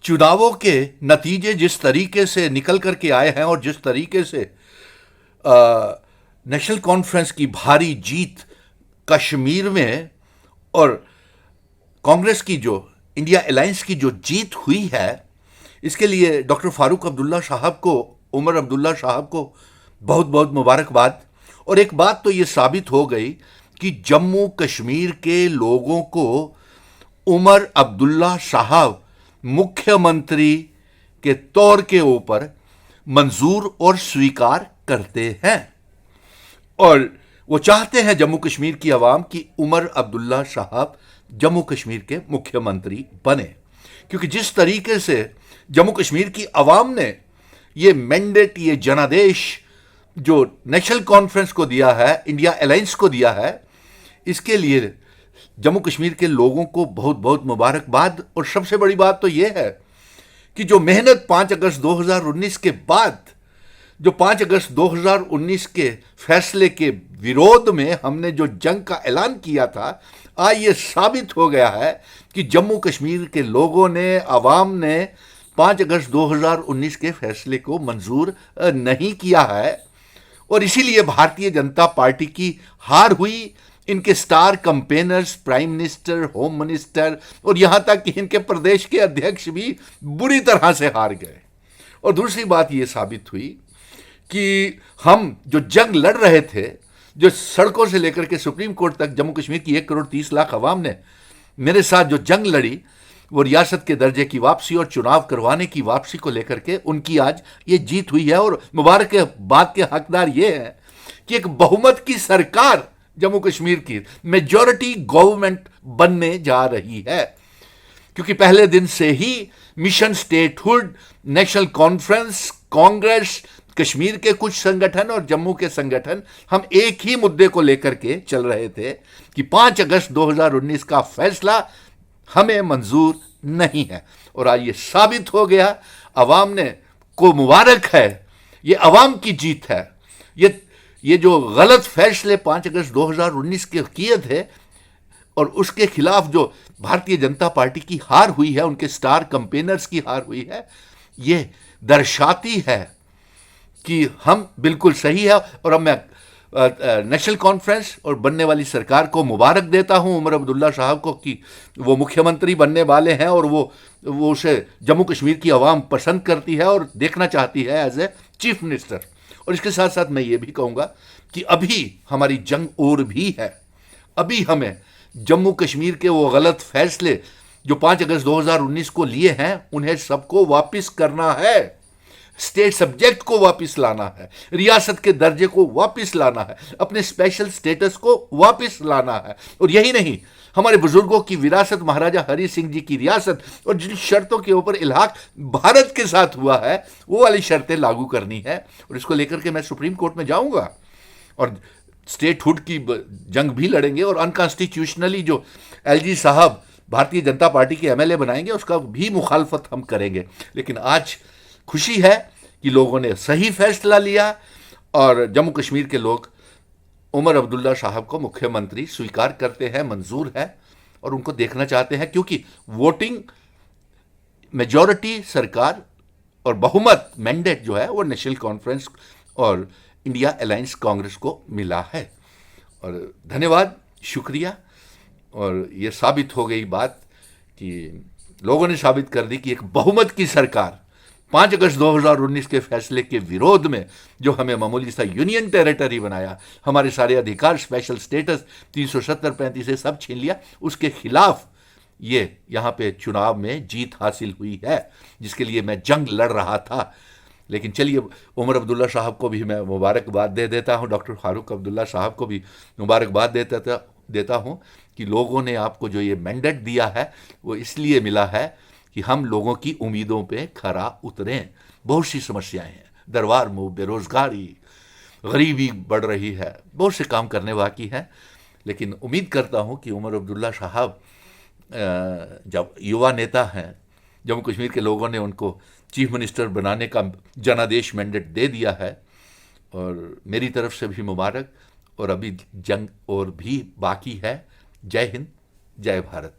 चुनावों के नतीजे जिस तरीके से निकल करके आए हैं और जिस तरीके से नेशनल कॉन्फ्रेंस की भारी जीत कश्मीर में और कांग्रेस की जो इंडिया अलायंस की जो जीत हुई है, इसके लिए डॉक्टर फारूक अब्दुल्ला साहब को, उमर अब्दुल्ला साहब को बहुत बहुत मुबारकबाद। और एक बात तो ये साबित हो गई कि जम्मू कश्मीर के लोगों को उमर अब्दुल्ला साहब मुख्यमंत्री के तौर के ऊपर मंजूर और स्वीकार करते हैं और वो चाहते हैं जम्मू कश्मीर की आवाम कि उमर अब्दुल्ला साहब जम्मू कश्मीर के मुख्यमंत्री बने। क्योंकि जिस तरीके से जम्मू कश्मीर की आवाम ने ये मैंडेट, ये जनादेश जो नेशनल कॉन्फ्रेंस को दिया है, इंडिया अलायंस को दिया है, इसके लिए जम्मू कश्मीर के लोगों को बहुत बहुत मुबारकबाद। और सबसे बड़ी बात तो यह है कि जो मेहनत 5 अगस्त 2019 के बाद, जो 5 अगस्त 2019 के फैसले के विरोध में हमने जो जंग का ऐलान किया था, आज ये साबित हो गया है कि जम्मू कश्मीर के लोगों ने, आवाम ने 5 अगस्त 2019 के फैसले को मंजूर नहीं किया है और इसीलिए भारतीय जनता पार्टी की हार हुई। इनके star campaigners, prime minister, home minister और यहां तक कि इनके प्रदेश के अध्यक्ष भी बुरी तरह से हार गए। और दूसरी बात यह साबित हुई कि हम जो जंग लड़ रहे थे, जो सड़कों से लेकर के सुप्रीम कोर्ट तक जम्मू कश्मीर की 1 करोड़ 30 लाख आवाम ने मेरे साथ जो जंग लड़ी, वो रियासत के दर्जे की वापसी और चुनाव करवाने की वापसी को लेकर के उनकी आज ये जीत हुई है। और मुबारक के बाद के हकदार ये हैं कि एक बहुमत की सरकार जम्मू कश्मीर की मेजॉरिटी गवर्नमेंट बनने जा रही है। क्योंकि पहले दिन से ही mission statehood, national conference, Congress, Kashmir के कुछ संगठन और जम्मू के संगठन, हम एक ही मुद्दे को लेकर के चल रहे थे कि 5 अगस्त 2019 का फैसला हमें मंजूर नहीं है। और आज ये साबित हो गया, अवाम ने को मुबारक है, ये अवाम की जीत है। ये जो गलत फैसले 5 अगस्त 2019 के किए थे और उसके खिलाफ जो भारतीय जनता पार्टी की हार हुई है, उनके स्टार कैंपेनर्स की हार हुई है, ये दर्शाती है कि हम बिल्कुल सही है। और अब मैं नेशनल कॉन्फ्रेंस और बनने वाली सरकार को मुबारक देता हूं, उमर अब्दुल्ला साहब को, कि वो मुख्यमंत्री बनने वाले हैं और वो उसे जम्मू कश्मीर की आवाम पसंद करती है और देखना चाहती है एज ए चीफ मिनिस्टर। और इसके साथ साथ मैं ये भी कहूँगा कि अभी हमारी जंग और भी है। अभी हमें जम्मू कश्मीर के वो गलत फैसले जो 5 अगस्त 2019 को लिए हैं, उन्हें सबको वापस करना है। स्टेट सब्जेक्ट को वापस लाना है, रियासत के दर्जे को वापस लाना है, अपने स्पेशल स्टेटस को वापस लाना है। और यही नहीं, हमारे बुजुर्गों की विरासत, महाराजा हरि सिंह जी की रियासत और जिन शर्तों के ऊपर इल्हाक भारत के साथ हुआ है, वो वाली शर्तें लागू करनी है। और इसको लेकर के मैं सुप्रीम कोर्ट में जाऊंगा और स्टेटहुड की जंग भी लड़ेंगे और अनकॉन्स्टिट्यूशनली जो एलजी साहब भारतीय जनता पार्टी के एमएलए बनाएंगे, उसका भी मुखालफत हम करेंगे। लेकिन आज खुशी है कि लोगों ने सही फैसला लिया और जम्मू कश्मीर के लोग उमर अब्दुल्ला साहब को मुख्यमंत्री स्वीकार करते हैं, मंजूर है और उनको देखना चाहते हैं। क्योंकि वोटिंग मेजॉरिटी सरकार और बहुमत मैंडेट जो है वो नेशनल कॉन्फ्रेंस और इंडिया अलायंस कांग्रेस को मिला है। और धन्यवाद, शुक्रिया। और ये साबित हो गई बात कि लोगों ने साबित कर दी कि एक बहुमत की सरकार 5 अगस्त 2019 के फैसले के विरोध में, जो हमें मामूली सा यूनियन टेरिटरी बनाया, हमारे सारे अधिकार, स्पेशल स्टेटस 370-35 से सब छीन लिया, उसके खिलाफ ये यहाँ पे चुनाव में जीत हासिल हुई है, जिसके लिए मैं जंग लड़ रहा था। लेकिन चलिए, उमर अब्दुल्ला साहब को भी मैं मुबारकबाद दे देता हूँ, डॉक्टर फारूक अब्दुल्ला साहब को भी मुबारकबाद देता हूँ कि लोगों ने आपको जो ये मैंडेट दिया है वो इसलिए मिला है कि हम लोगों की उम्मीदों पे खरा उतरें। बहुत सी समस्याएं हैं, दरबार मुँह, बेरोजगारी, गरीबी बढ़ रही है, बहुत से काम करने बाकी हैं। लेकिन उम्मीद करता हूं कि उमर अब्दुल्ला साहब जब युवा नेता हैं, जम्मू कश्मीर के लोगों ने उनको चीफ मिनिस्टर बनाने का जनादेश मैंडेट दे दिया है और मेरी तरफ से भी मुबारक। और अभी जंग और भी बाकी है। जय हिंद, जय भारत।